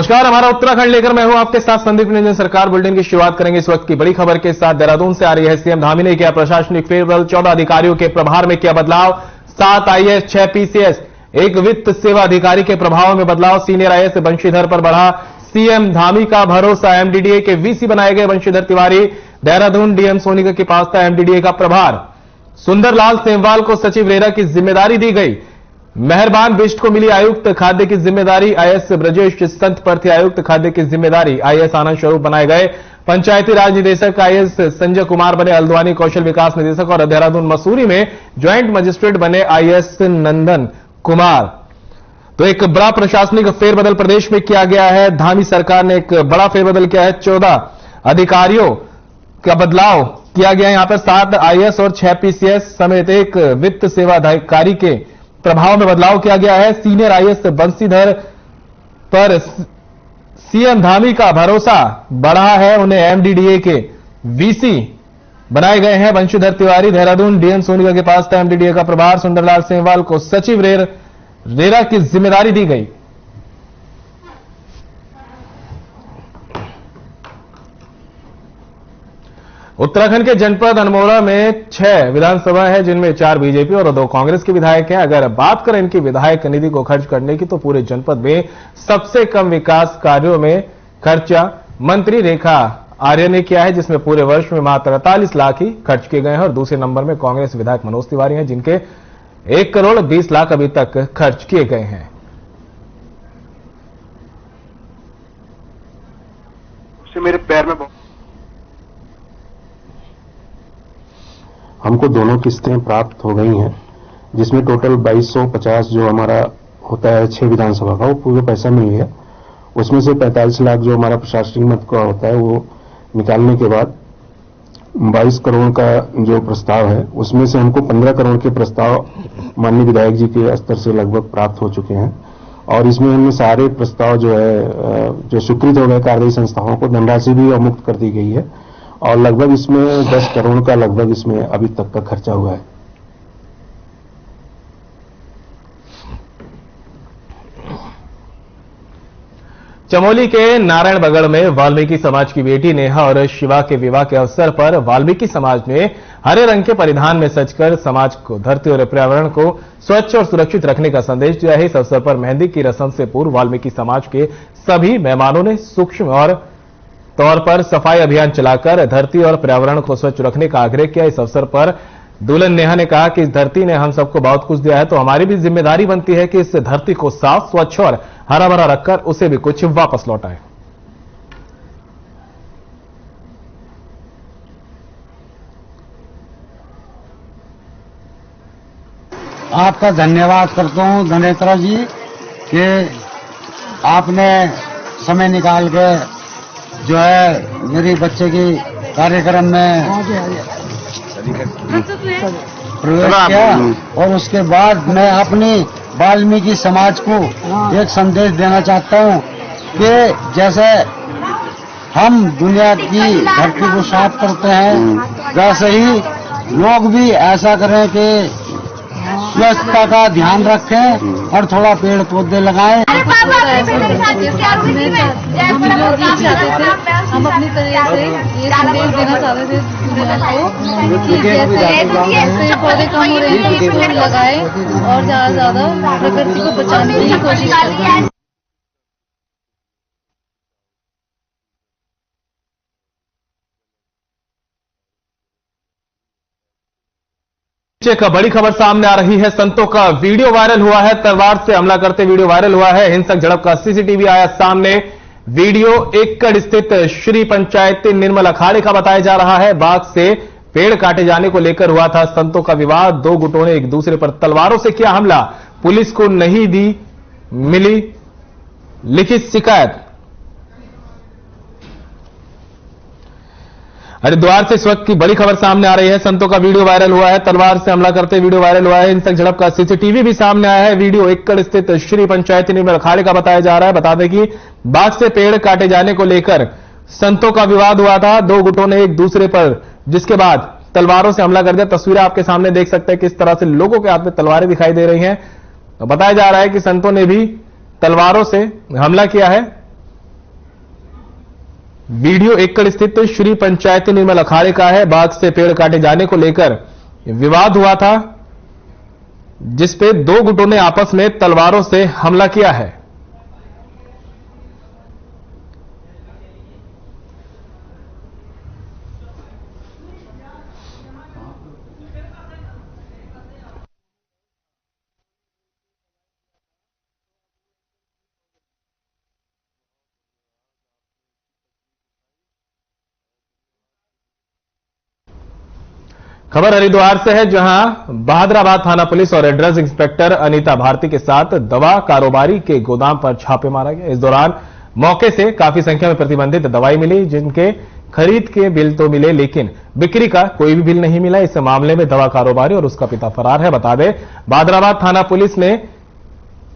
नमस्कार, हमारा उत्तराखंड लेकर मैं हूं आपके साथ संदीप निरंजन। सरकार बुलेटिन की शुरुआत करेंगे इस वक्त की बड़ी खबर के साथ। देहरादून से आ रही है। सीएम धामी ने किया प्रशासनिक फेरबदल, 14 अधिकारियों के प्रभार में किया बदलाव, 7 आईएएस, 6 पीसीएस, 1 वित्त सेवा अधिकारी के प्रभाव में बदलाव। सीनियर आईएएस बंशीधर पर बढ़ा सीएम धामी का भरोसा, एमडीडीए के वीसी बनाए गए बंशीधर तिवारी। देहरादून डीएम सोनिका के पास था एमडीडीए का प्रभार। सुंदरलाल सेमवाल को सचिव रेरा की जिम्मेदारी दी गई। मेहरबान बिष्ट को मिली आयुक्त खाद्य की जिम्मेदारी। आईएएस ब्रजेश संत पर थी आयुक्त खाद्य की जिम्मेदारी। आईएएस आनंद स्वरूप बनाए गए पंचायती राज निदेशक। आईएएस संजय कुमार बने हल्द्वानी कौशल विकास निदेशक और देहरादून मसूरी में ज्वाइंट मजिस्ट्रेट बने आईएएस नंदन कुमार। तो एक बड़ा प्रशासनिक फेरबदल प्रदेश में किया गया है। धामी सरकार ने एक बड़ा फेरबदल किया है। 14 अधिकारियों का बदलाव किया गया है। यहां पर 7 आईएएस और 6 पीसीएस समेत 1 वित्त सेवा अधिकारी के प्रभाव में बदलाव किया गया है। सीनियर आईएएस बंशीधर पर सीएम धामी का भरोसा बढ़ा है। उन्हें एमडीडीए के वीसी बनाए गए हैं बंशीधर तिवारी। देहरादून डीएम सोनिका के पास था एमडीडीए का प्रभार। सुंदरलाल सेमवाल को सचिव रेरा की जिम्मेदारी दी गई। उत्तराखंड के जनपद अल्मोड़ा में 6 विधानसभा है, जिनमें 4 बीजेपी और 2 कांग्रेस के विधायक हैं। अगर बात करें इनकी विधायक निधि को खर्च करने की, तो पूरे जनपद में सबसे कम विकास कार्यों में खर्चा मंत्री रेखा आर्य ने किया है, जिसमें पूरे वर्ष में मात्र 43 लाख ही खर्च किए गए हैं। और दूसरे नंबर में कांग्रेस विधायक मनोज तिवारी हैं, जिनके 1 करोड़ 20 लाख अभी तक खर्च किए गए हैं। मेरे पैर में हमको दोनों किस्तें प्राप्त हो गई हैं, जिसमें टोटल 2250 जो हमारा होता है 6 विधानसभा का, वो पूरा पैसा मिल गया। उसमें से 45 लाख जो हमारा प्रशासनिक मद का होता है, वो निकालने के बाद 22 करोड़ का जो प्रस्ताव है, उसमें से हमको 15 करोड़ के प्रस्ताव माननीय विधायक जी के स्तर से लगभग प्राप्त हो चुके हैं। और इसमें हमने सारे प्रस्ताव जो है जो स्वीकृत हो गए कार्यदायी संस्थाओं को धनराशि भी अवमुक्त कर दी गई है। और लगभग इसमें 10 करोड़ का लगभग इसमें अभी तक का खर्चा हुआ है। चमोली के नारायणबगड़ में वाल्मीकि समाज की बेटी नेहा और शिवा के विवाह के अवसर पर वाल्मीकि समाज ने हरे रंग के परिधान में सजकर समाज को, धरती और पर्यावरण को स्वच्छ और सुरक्षित रखने का संदेश दिया है। इस अवसर पर मेहंदी की रस्म से पूर्व वाल्मीकि समाज के सभी मेहमानों ने सूक्ष्म और तौर पर सफाई अभियान चलाकर धरती और पर्यावरण को स्वच्छ रखने का आग्रह किया। इस अवसर पर दुल्हन नेहा ने कहा कि इस धरती ने हम सबको बहुत कुछ दिया है, तो हमारी भी जिम्मेदारी बनती है कि इस धरती को साफ, स्वच्छ और हरा भरा रखकर उसे भी कुछ वापस लौटाएं। आपका धन्यवाद करता हूं धनेत्रा जी कि आपने समय निकाल के जो है मेरी बच्चे की कार्यक्रम में प्रवेश किया। और उसके बाद मैं अपनी वाल्मीकि समाज को एक संदेश देना चाहता हूँ कि जैसे हम दुनिया की धरती को साफ करते हैं, वैसे ही लोग भी ऐसा करें कि स्वच्छता का ध्यान रखें और थोड़ा पेड़ पौधे लगाएं। हम अपनी तरह से ये संदेश देना चाहते थे दुनिया को कि जैसे पेड़ पौधे कम हो रहे हैं, पेड़ लगाएं और ज्यादा से ज्यादा प्रकृति को बचाने की कोशिश करें। एक बड़ी खबर सामने आ रही है। संतों का वीडियो वायरल हुआ है। तलवार से हमला करते वीडियो वायरल हुआ है। हिंसक झड़प का सीसीटीवी आया सामने। वीडियो एकड़ स्थित श्री पंचायती निर्मल अखाड़े का बताया जा रहा है। बाग से पेड़ काटे जाने को लेकर हुआ था संतों का विवाद। 2 गुटों ने एक दूसरे पर तलवारों से किया हमला। पुलिस को नहीं दी मिली लिखित शिकायत। हरिद्वार से इस वक्त की बड़ी खबर सामने आ रही है। संतों का वीडियो वायरल हुआ है। तलवार से हमला करते वीडियो वायरल हुआ है। हिंसक झड़प का सीसीटीवी भी सामने आया है। वीडियो एकड़ स्थित श्री पंचायती निर्मल अखाड़े का बताया जा रहा है। बता दें कि बाग से पेड़ काटे जाने को लेकर संतों का विवाद हुआ था। 2 गुटों ने एक दूसरे पर जिसके बाद तलवारों से हमला कर दिया। तस्वीरें आपके सामने देख सकते हैं किस तरह से लोगों के हाथ में तलवारें दिखाई दे रही हैं। तो बताया जा रहा है कि संतों ने भी तलवारों से हमला किया है। वीडियो एकड़ स्थित श्री पंचायती निर्मल अखाड़े का है। बाग से पेड़ काटे जाने को लेकर विवाद हुआ था, जिसपे दो गुटों ने आपस में तलवारों से हमला किया है। खबर हरिद्वार से है, जहां बहादुराबाद थाना पुलिस और ड्रग्स इंस्पेक्टर अनीता भारती के साथ दवा कारोबारी के गोदाम पर छापे मारा गया। इस दौरान मौके से काफी संख्या में प्रतिबंधित दवाई मिली, जिनके खरीद के बिल तो मिले, लेकिन बिक्री का कोई भी बिल नहीं मिला। इस मामले में दवा कारोबारी और उसका पिता फरार है। बता दें, बहादुराबाद थाना पुलिस ने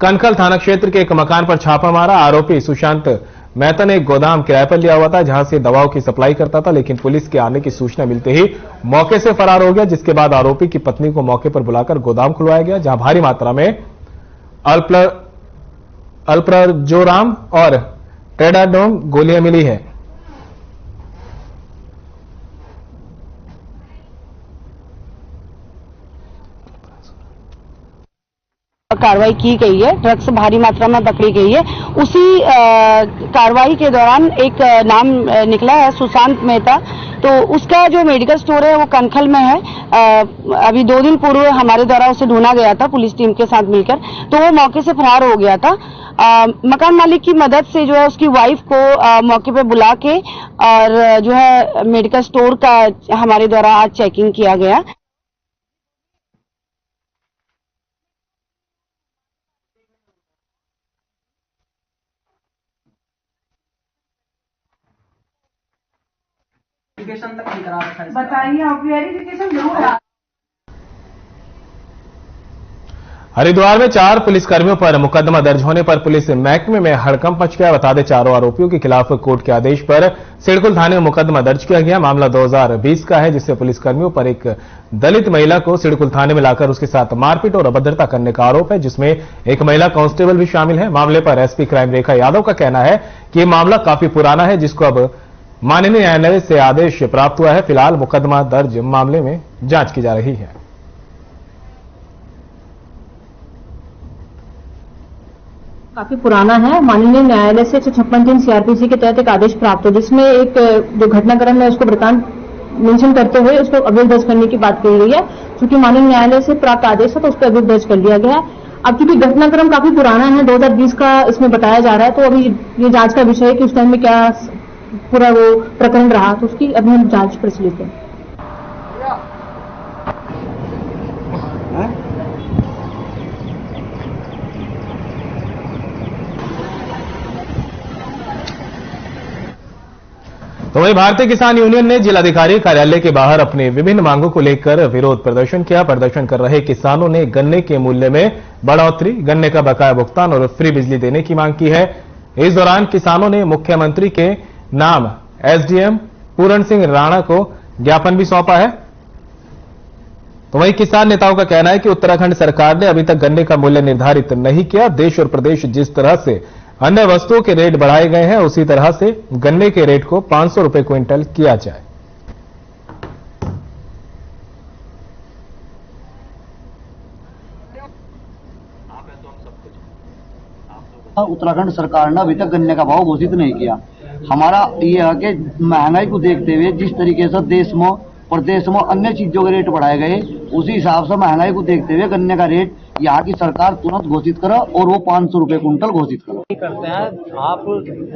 कनखल थाना क्षेत्र के एक मकान पर छापा मारा। आरोपी सुशांत मेहता ने एक गोदाम किराए पर लिया हुआ था, जहां से दवाओं की सप्लाई करता था, लेकिन पुलिस के आने की सूचना मिलते ही मौके से फरार हो गया। जिसके बाद आरोपी की पत्नी को मौके पर बुलाकर गोदाम खुलवाया गया, जहां भारी मात्रा में अल्प्राजोराम और टेडाडोन गोलियां मिली है। कार्रवाई की गई है, ड्रग्स भारी मात्रा में पकड़ी गई है। उसी कार्रवाई के दौरान एक नाम निकला है सुशांत मेहता, तो उसका जो मेडिकल स्टोर है वो कनखल में है। अभी 2 दिन पूर्व हमारे द्वारा उसे ढूंढा गया था पुलिस टीम के साथ मिलकर, तो वो मौके से फरार हो गया था। मकान मालिक की मदद से जो है उसकी वाइफ को मौके पे बुला के और जो है मेडिकल स्टोर का हमारे द्वारा आज चेकिंग किया गया। तक नहीं करा रखा है। बताइए, आप वेरिफिकेशन जरूर करा। हरिद्वार में 4 पुलिसकर्मियों पर मुकदमा दर्ज होने पर पुलिस महकमे में हड़कंप मच गया। बता दें, चारों आरोपियों के खिलाफ कोर्ट के आदेश पर सिडकुल थाने में मुकदमा दर्ज किया गया। मामला 2020 का है, जिससे पुलिसकर्मियों पर एक दलित महिला को सिडकुल थाने में लाकर उसके साथ मारपीट और अभद्रता करने का आरोप है, जिसमें एक महिला कांस्टेबल भी शामिल है। मामले पर एसपी क्राइम रेखा यादव का कहना है कि यह मामला काफी पुराना है, जिसको अब माननीय न्यायालय से आदेश प्राप्त हुआ है। फिलहाल मुकदमा दर्ज मामले में जांच की जा रही है। काफी पुराना है। माननीय न्यायालय से 156 सीआरपीसी के तहत एक आदेश प्राप्त है, जिसमें एक जो घटनाक्रम है उसको वृतांत मेंशन करते हुए उसको अभियोग दर्ज करने की बात कही गई है। चूंकि माननीय न्यायालय से प्राप्त आदेश है तो उस पर अभियोग दर्ज कर लिया गया है। अब क्योंकि घटनाक्रम काफी पुराना है, 2020 का इसमें बताया जा रहा है, तो अभी ये जांच का विषय है कि उस टाइम में क्या पूरा वो प्रकरण रहा, तो उसकी अभी हम जांच प्रचलित है। तो वहीं भारतीय किसान यूनियन ने जिलाधिकारी कार्यालय के बाहर अपनी विभिन्न मांगों को लेकर विरोध प्रदर्शन किया। प्रदर्शन कर रहे किसानों ने गन्ने के मूल्य में बढ़ोतरी, गन्ने का बकाया भुगतान और फ्री बिजली देने की मांग की है। इस दौरान किसानों ने मुख्यमंत्री के नाम एसडीएम पूरण सिंह राणा को ज्ञापन भी सौंपा है। तो वहीं किसान नेताओं का कहना है कि उत्तराखंड सरकार ने अभी तक गन्ने का मूल्य निर्धारित नहीं किया। देश और प्रदेश जिस तरह से अन्य वस्तुओं के रेट बढ़ाए गए हैं, उसी तरह से गन्ने के रेट को 500 रुपए क्विंटल किया जाए। उत्तराखंड सरकार ने अभी तक गन्ने का भाव घोषित नहीं किया। हमारा ये है कि महंगाई को देखते हुए जिस तरीके से देश में प्रदेश में अन्य चीजों के रेट बढ़ाए गए, उसी हिसाब से महंगाई को देखते हुए गन्ने का रेट यहाँ की सरकार तुरंत घोषित करे और वो 500 रुपए कुंटल घोषित करे। करते हैं आप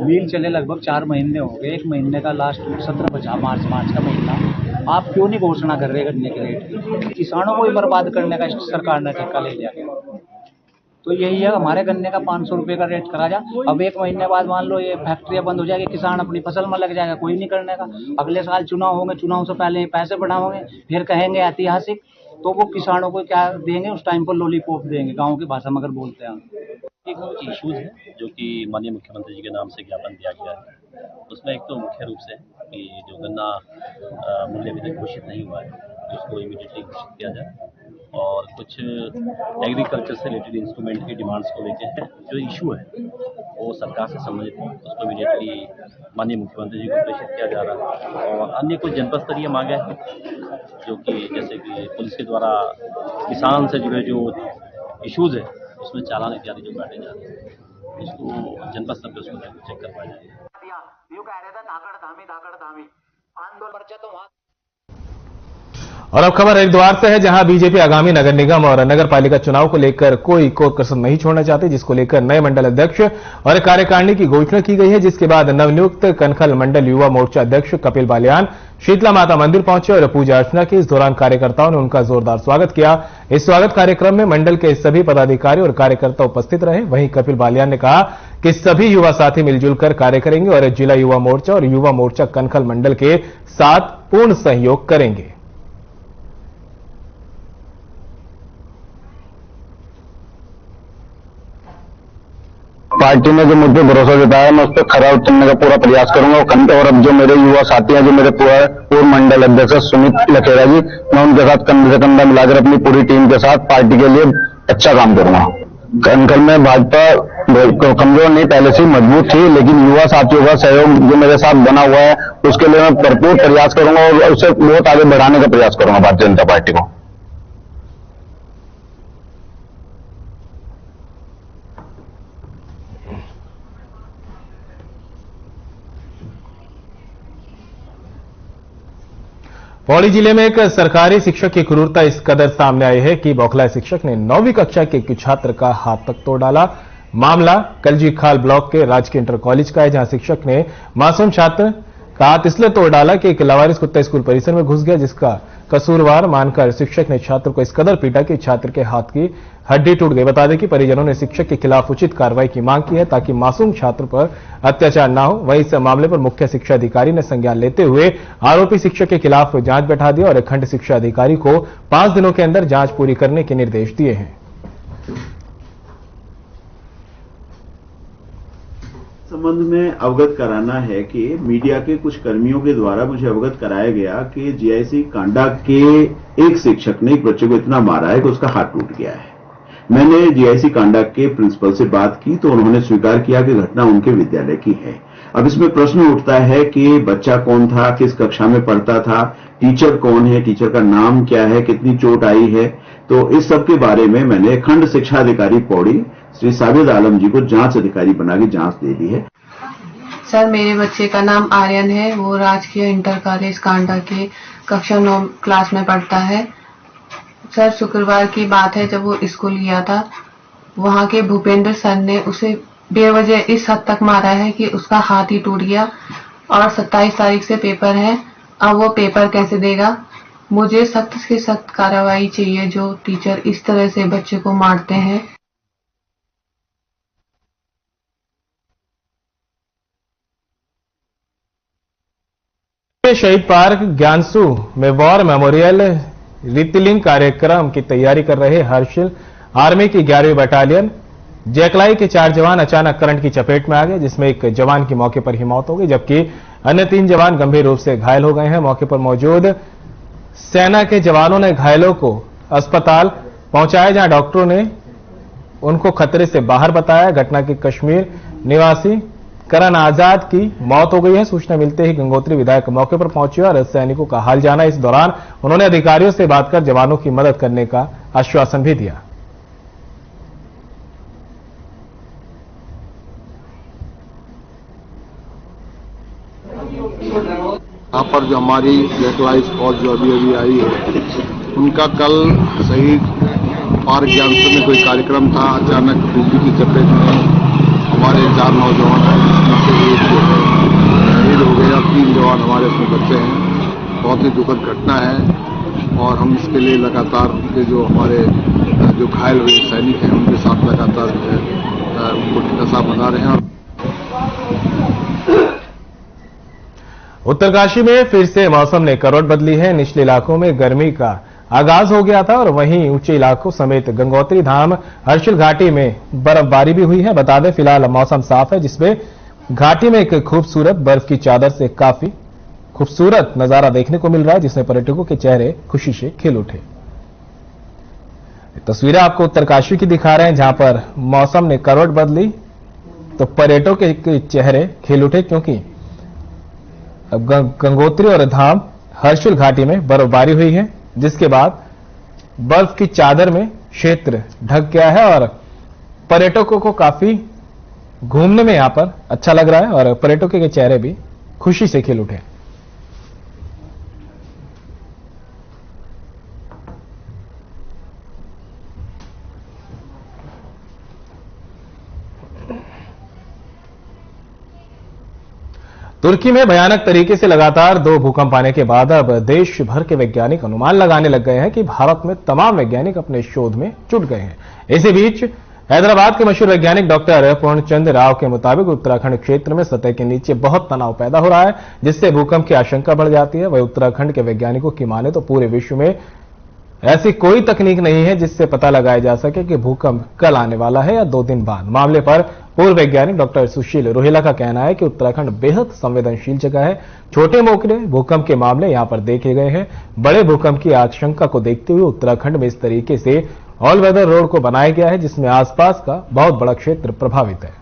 मिल चले लगभग 4 महीने हो गए, 1 महीने का लास्ट 17 मार्च का महीना, आप क्यों नहीं घोषणा कर रहे गन्ने के रेट? किसानों को ही बर्बाद करने का सरकार ने ठेका ले लिया। तो यही है, हमारे गन्ने का 500 रुपए का रेट करा जा। अब 1 महीने बाद मान लो ये फैक्ट्रियां बंद हो जाएगी, किसान अपनी फसल में लग जाएगा, कोई नहीं करने का। अगले साल चुनाव होंगे, चुनाव से पहले पैसे बढ़ाओगे, फिर कहेंगे ऐतिहासिक, तो वो किसानों को क्या देंगे? उस टाइम पर लॉलीपॉप देंगे, गाँव की भाषा में अगर बोलते हैं। एक कुछ इश्यूज है जो कि माननीय मुख्यमंत्री जी के नाम से ज्ञापन दिया गया है। उसमें एक तो मुख्य रूप से कि जो गन्ना मूल्य अभी तक घोषित नहीं हुआ है, उसको इमीडिएटली घोषित किया जाए। और कुछ एग्रीकल्चर से रिलेटेड इंस्ट्रूमेंट की डिमांड्स को लेकर जो इशू है वो सरकार से संबंधित है, उसको इमीडिएटली माननीय मुख्यमंत्री जी को प्रेषित किया जा रहा है। और अन्य कुछ जनपद स्तरीय मांगे हैं जो कि जैसे कि पुलिस के द्वारा किसान से जुड़े जो इश्यूज है उसमें चालान इत्यादि जो काटे जा रहे हैं उसको जनपद स्तर पर उसको चेक करवाया जाएगा। और अब खबर हरिद्वार से है, जहां बीजेपी आगामी नगर निगम और नगर पालिका चुनाव को लेकर कोई कसर नहीं छोड़ना चाहती, जिसको लेकर नए मंडल अध्यक्ष और कार्यकारिणी की घोषणा की गई है। जिसके बाद नवनियुक्त कनखल मंडल युवा मोर्चा अध्यक्ष कपिल बालियान शीतला माता मंदिर पहुंचे और पूजा अर्चना की। इस दौरान कार्यकर्ताओं ने उनका जोरदार स्वागत किया। इस स्वागत कार्यक्रम में मंडल के सभी पदाधिकारी और कार्यकर्ता उपस्थित रहे। वहीं कपिल बालियान ने कहा कि सभी युवा साथी मिलजुल कर कार्य करेंगे और जिला युवा मोर्चा और युवा मोर्चा कनखल मंडल के साथ पूर्ण सहयोग करेंगे। पार्टी ने जो मुझे भरोसा जताया मैं उस पर खरा उतरने का पूरा प्रयास करूंगा। और अब जो मेरे युवा साथी हैं, जो मेरे पूर्व मंडल अध्यक्ष सुमित लखेड़ा जी, मैं उनके साथ कंधे से कंधा मिलाकर अपनी पूरी टीम के साथ पार्टी के लिए अच्छा काम करूंगा। कनखल में भाजपा कमजोर नहीं, पहले से ही मजबूत थी, लेकिन युवा साथियों का सहयोग जो मेरे साथ बना हुआ है उसके लिए मैं भरपूर प्रयास करूंगा और उसे बहुत आगे बढ़ाने का प्रयास करूंगा भारतीय जनता पार्टी को। पौड़ी जिले में एक सरकारी शिक्षक की क्रूरता इस कदर सामने आई है कि बौखलाए शिक्षक ने 9वीं कक्षा के एक छात्र का हाथ तक तोड़ डाला। मामला कलजी खाल ब्लॉक के राजकीय इंटर कॉलेज का है, जहां शिक्षक ने मासूम छात्र का हाथ इसलिए तोड़ डाला कि एक लावारिस कुत्ता स्कूल परिसर में घुस गया, जिसका कसूरवार मानकर शिक्षक ने छात्र को इस कदर पीटा कि छात्र के हाथ की हड्डी टूट गई। बता दें कि परिजनों ने शिक्षक के खिलाफ उचित कार्रवाई की मांग की है ताकि मासूम छात्र पर अत्याचार न हो। वहीं इस मामले पर मुख्य शिक्षा अधिकारी ने संज्ञान लेते हुए आरोपी शिक्षक के खिलाफ जांच बैठा दिया और खंड शिक्षा अधिकारी को 5 दिनों के अंदर जांच पूरी करने के निर्देश दिए हैं। संबंध में अवगत कराना है कि मीडिया के कुछ कर्मियों के द्वारा मुझे अवगत कराया गया कि जीआईसी कांडा के एक शिक्षक ने एक बच्चे को इतना मारा है कि उसका हाथ टूट गया है। मैंने जीआईसी कांडा के प्रिंसिपल से बात की तो उन्होंने स्वीकार किया कि घटना उनके विद्यालय की है। अब इसमें प्रश्न उठता है कि बच्चा कौन था, किस कक्षा में पढ़ता था, टीचर कौन है, टीचर का नाम क्या है, कितनी चोट आई है। तो इस सब के बारे में मैंने खंड शिक्षा अधिकारी पौड़ी श्री साबिद आलम जी को जांच अधिकारी बना के जांच दे दी है। सर, मेरे बच्चे का नाम आर्यन है, वो राजकीय इंटर कॉलेज कांडा के कक्षा 9 क्लास में पढ़ता है। सर, शुक्रवार की बात है, जब वो स्कूल गया था, वहाँ के भूपेंद्र सर ने उसे बेवजह इस हद तक मारा है कि उसका हाथ ही टूट गया और 27 तारीख से पेपर है। अब वो पेपर कैसे देगा? मुझे सख्त से सख्त कार्रवाई चाहिए जो टीचर इस तरह से बच्चे को मारते हैं। शहीद पार्क ज्ञानसू में वॉर मेमोरियल रीतिलिंग कार्यक्रम की तैयारी कर रहे हर्षिल आर्मी की 11वीं बटालियन जैकलाई के 4 जवान अचानक करंट की चपेट में आ गए, जिसमें एक जवान की मौके पर ही मौत हो गई, जबकि अन्य 3 जवान गंभीर रूप से घायल हो गए हैं। मौके पर मौजूद सेना के जवानों ने घायलों को अस्पताल पहुंचाया, जहां डॉक्टरों ने उनको खतरे से बाहर बताया। घटना की कश्मीर निवासी करण आजाद की मौत हो गई है। सूचना मिलते ही गंगोत्री विधायक मौके पर पहुंचे और सैनिकों का हाल जाना। इस दौरान उन्होंने अधिकारियों से बात कर जवानों की मदद करने का आश्वासन भी दिया। यहाँ पर जो हमारी जैकलाई फौज जो अभी आई है, उनका कल शहीद पार्क ज्ञानसू में कोई कार्यक्रम था। अचानक बिजली की चपेट में हमारे 4 नौजवान हैं, जिसमें से एक जो है शहीद हो गए और 3 जवान हमारे इसमें बच्चे हैं। बहुत ही दुखद घटना है और हम इसके लिए लगातार उनके जो हमारे जो घायल हुए सैनिक हैं उनके साथ लगातार जो है उनको टिकसा बना रहे हैं। उत्तरकाशी में फिर से मौसम ने करवट बदली है। निचले इलाकों में गर्मी का आगाज हो गया था और वहीं ऊंचे इलाकों समेत गंगोत्री धाम हर्षिल घाटी में बर्फबारी भी हुई है। बता दें फिलहाल मौसम साफ है, जिसमें घाटी में एक खूबसूरत बर्फ की चादर से काफी खूबसूरत नजारा देखने को मिल रहा है, जिसमें पर्यटकों के चेहरे खुशी से खिल उठे। तस्वीरें आपको उत्तरकाशी की दिखा रहे हैं, जहां पर मौसम ने करवट बदली तो पर्यटकों के चेहरे खिल उठे, क्योंकि अब गंगोत्री और धाम हर्षिल घाटी में बर्फबारी हुई है, जिसके बाद बर्फ की चादर में क्षेत्र ढक गया है और पर्यटकों को काफी घूमने में यहां पर अच्छा लग रहा है और पर्यटकों के चेहरे भी खुशी से खिल उठे। तुर्की में भयानक तरीके से लगातार 2 भूकंप आने के बाद अब देश भर के वैज्ञानिक अनुमान लगाने लग गए हैं कि भारत में तमाम वैज्ञानिक अपने शोध में जुट गए हैं। इसी बीच हैदराबाद के मशहूर वैज्ञानिक डॉक्टर पूर्णचंद राव के मुताबिक उत्तराखंड क्षेत्र में सतह के नीचे बहुत तनाव पैदा हो रहा है, जिससे भूकंप की आशंका बढ़ जाती है। वही उत्तराखंड के वैज्ञानिकों की माने तो पूरे विश्व में ऐसी कोई तकनीक नहीं है जिससे पता लगाया जा सके कि भूकंप कल आने वाला है या 2 दिन बाद। मामले पर पूर्व वैज्ञानिक डॉक्टर सुशील रोहिला का कहना है कि उत्तराखंड बेहद संवेदनशील जगह है। छोटे मोटे भूकंप के मामले यहां पर देखे गए हैं। बड़े भूकंप की आशंका को देखते हुए उत्तराखंड में इस तरीके से ऑल वेदर रोड को बनाया गया है, जिसमें आसपास का बहुत बड़ा क्षेत्र प्रभावित है।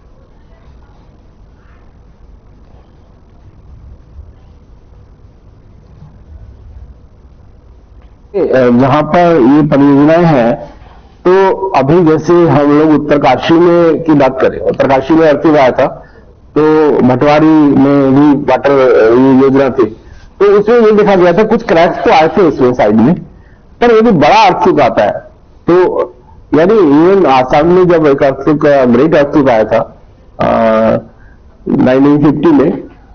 जहां पर ये परियोजनाएं हैं, तो अभी जैसे हम लोग उत्तरकाशी में की बात करें, उत्तरकाशी में अर्थक्वेक आया था, तो भटवारी में भी वाटर योजना थी, तो उसमें ये देखा गया था कुछ क्रैक्स तो आए थे उसमें साइड में, पर यदि बड़ा अर्थक्वेक आता है तो यानी इवन आसाम में जब एक अर्थक्वेक, ग्रेट अर्थक्वेक आया था 1950 में,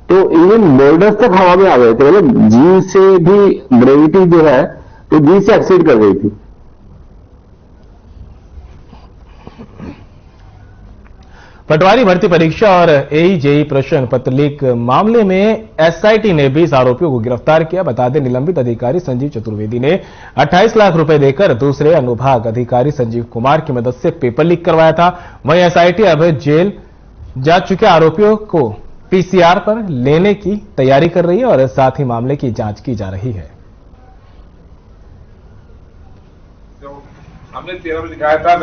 तो इवन बोल्डर्स तक हवा में आ गए थे। मतलब जी से भी ग्रेविटी जो है तो जी से एक्सीड कर गई थी। पटवारी भर्ती परीक्षा और एईजेई प्रश्न पत्र लीक मामले में एसआईटी ने 20 आरोपियों को गिरफ्तार किया। बता दें, निलंबित अधिकारी संजीव चतुर्वेदी ने 28 लाख रुपए देकर दूसरे अनुभाग अधिकारी संजीव कुमार की मदद से पेपर लीक करवाया था। वहीं एसआईटी अब जेल जा चुके आरोपियों को पीसीआर पर लेने की तैयारी कर रही है और साथ ही मामले की जांच की जा रही है। हमने 13 में दिखाया था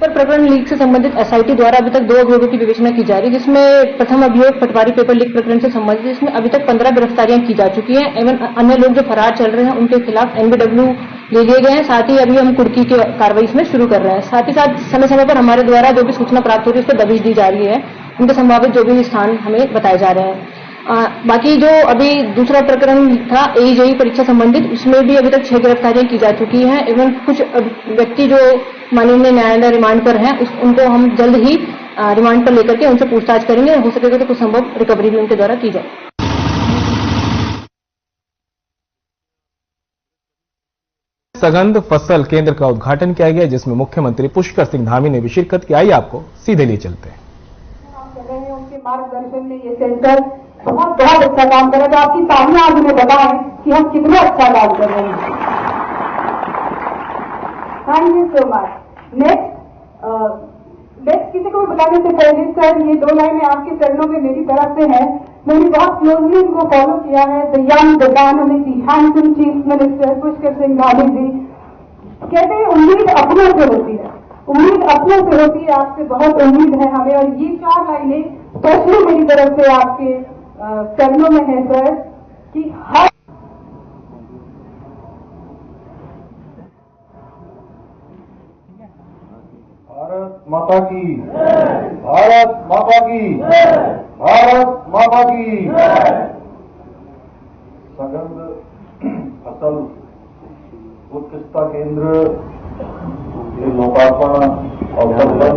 प्रकरण लीक से संबंधित एसआईटी द्वारा अभी तक 2 अभियोगों की विवेचना की जा रही है, जिसमें प्रथम अभियोग पटवारी पेपर लीक प्रकरण से संबंधित, जिसमें अभी तक 15 गिरफ्तारियां की जा चुकी हैं एवं अन्य लोग जो फरार चल रहे हैं उनके खिलाफ एनबीडब्ल्यू ले लिए गए हैं। साथ ही अभी हम कुर्की की कार्रवाई इसमें शुरू कर रहे हैं। साथ ही साथ समय समय पर हमारे द्वारा जो भी सूचना प्राप्त हो रही है उस पर दबिश दी जा रही है, उनके संभावित जो भी स्थान हमें बताए जा रहे हैं। बाकी जो अभी दूसरा प्रकरण था एईजेई परीक्षा संबंधित, उसमें भी अभी तक 6 गिरफ्तारियां की जा चुकी हैं एवं कुछ व्यक्ति जो माननीय न्यायालय रिमांड पर हैं उनको हम जल्द ही रिमांड पर लेकर के उनसे पूछताछ करेंगे। हो सकेगा तो कुछ संभव रिकवरी भी उनके द्वारा की जाए। सघन फसल केंद्र का उद्घाटन किया गया, जिसमें मुख्यमंत्री पुष्कर सिंह धामी ने भी शिरकत की। आइए आपको सीधे लिए चलते हैं। उनके मार्गदर्शन में ये सेंटर बहुत अच्छा काम कर रहा है, तो आपकी तालियां आज हमें बताएं कि हम कितना अच्छा काम कर रहे हैं। Thank you so much. Next किसी को भी बताने से पहले सर, ये 2 लाइनें आपके चरणों में मेरी तरफ से है। मैंने बहुत क्लोजली इनको फॉलो किया है। The young, the dynamic, handsome chief minister Pushkar Singh Dhami ji कहते हैं उम्मीद अपनों से होती है, उम्मीद अपनों से होती है। आपसे बहुत उम्मीद है हमें, और ये 4 लाइनें स्पेशली मेरी तरफ से आपके चरणों में है सर, कि हर भारत माता की, भारत माता की, भारत माता की। सघन फसल उत्कृष्टता केंद्र के लोकार्पण अवसर पर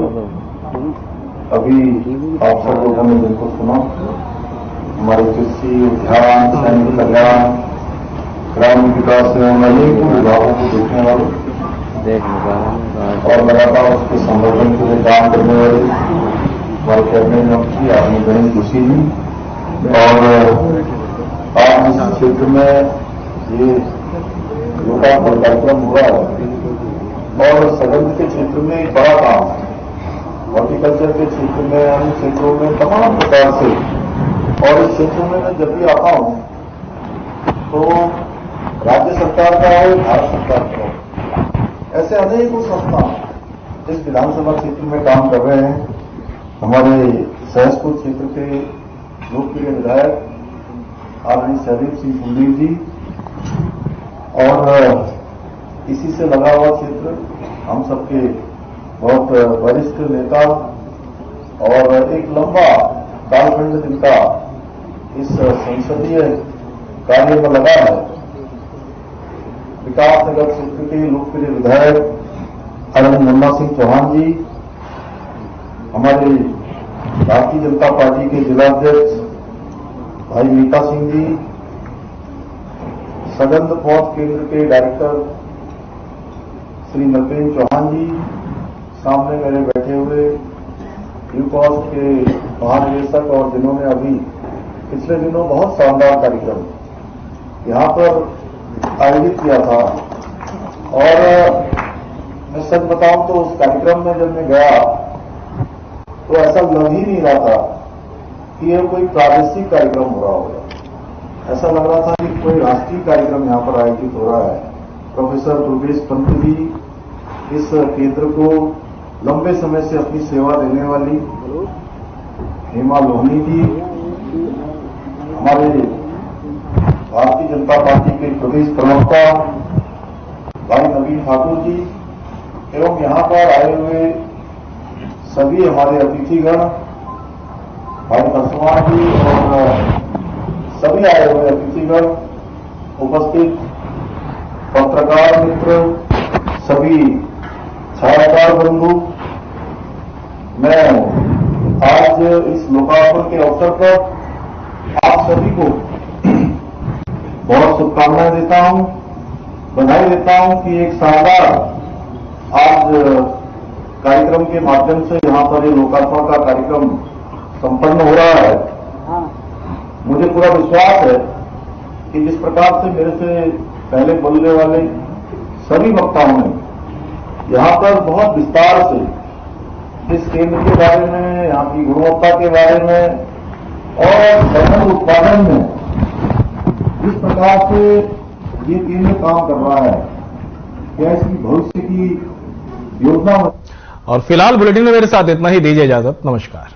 अभी आप सब लोगों ने जिनको सुना, हमारे कृषि, उद्यान, सैनिक कल्याण, ग्रामीण विकास एवं अनेकों विभागों को देखने वाले और लगातार उसके संवर्धन के लिए काम करने वाले हमारे कैबिनेट मंत्री, आपने बड़ी खुशी दी। और आज इस क्षेत्र में ये लोकार्पण कार्यक्रम हुआ है और सघन के क्षेत्र में एक बड़ा काम है। हॉर्टिकल्चर के क्षेत्र में, अन्य क्षेत्रों में तमाम प्रकार से, और इस क्षेत्र में मैं जब भी आता हूं तो राज्य सरकार का हो, भारत सरकार का हो, ऐसे अनेकों संस्था इस विधानसभा क्षेत्र में काम कर रहे हैं। हमारे सहसपुर क्षेत्र के लोकप्रिय विधायक आदरणीय सहदेव सिंह फुलदीप जी और इसी से लगा हुआ क्षेत्र हम सबके बहुत वरिष्ठ नेता और एक लंबा कालखंड जिनका इस संसदीय कार्य में लगा है, विकासनगर क्षेत्र के लोकप्रिय विधायक आदरणीय मुन्ना सिंह चौहान जी, हमारे भारतीय जनता पार्टी के जिलाध्यक्ष भाई मीका सिंह जी, सगंध पहुंच केंद्र के डायरेक्टर श्री नरपेन चौहान जी, सामने मेरे बैठे हुए यूकॉस के महानिदेशक और जिन्होंने अभी पिछले दिनों बहुत शानदार कार्यक्रम यहां पर आयोजित किया था। और मैं सच बताऊं तो उस कार्यक्रम में जब मैं गया तो ऐसा लग ही नहीं रहा था कि यह कोई प्रादेशिक कार्यक्रम हो रहा होगा। ऐसा लग रहा था कि कोई राष्ट्रीय कार्यक्रम यहां पर आयोजित हो रहा है। प्रोफेसर दुर्गेश पंत जी, इस केंद्र को लंबे समय से अपनी सेवा देने वाली हेमा लोहनी जी, हमारे भारतीय जनता पार्टी के प्रदेश प्रवक्ता भाई नवीन ठाकुर जी एवं यहां पर आए हुए सभी हमारे अतिथिगण भाई पासवान जी और सभी आए हुए अतिथिगण, उपस्थित पत्रकार मित्र, सभी छायाकार बंधु, मैं आज इस लोकार्पण के अवसर पर आप सभी को बहुत शुभकामनाएं देता हूं, बधाई देता हूं कि एक शानदार आज कार्यक्रम के माध्यम से यहां पर ये लोकार्पण का कार्यक्रम संपन्न हो रहा है। मुझे पूरा विश्वास है कि जिस प्रकार से मेरे से पहले बोलने वाले सभी वक्ताओं ने यहां पर बहुत विस्तार से इस केंद्र के बारे में, यहां की गुणवत्ता के बारे में और सघन उत्पादन में जिस प्रकार से ये केंद्र काम कर रहा है, क्या इसकी भविष्य की योजना। और फिलहाल बुलेटिन में मेरे साथ इतना ही, दीजिए इजाजत, नमस्कार।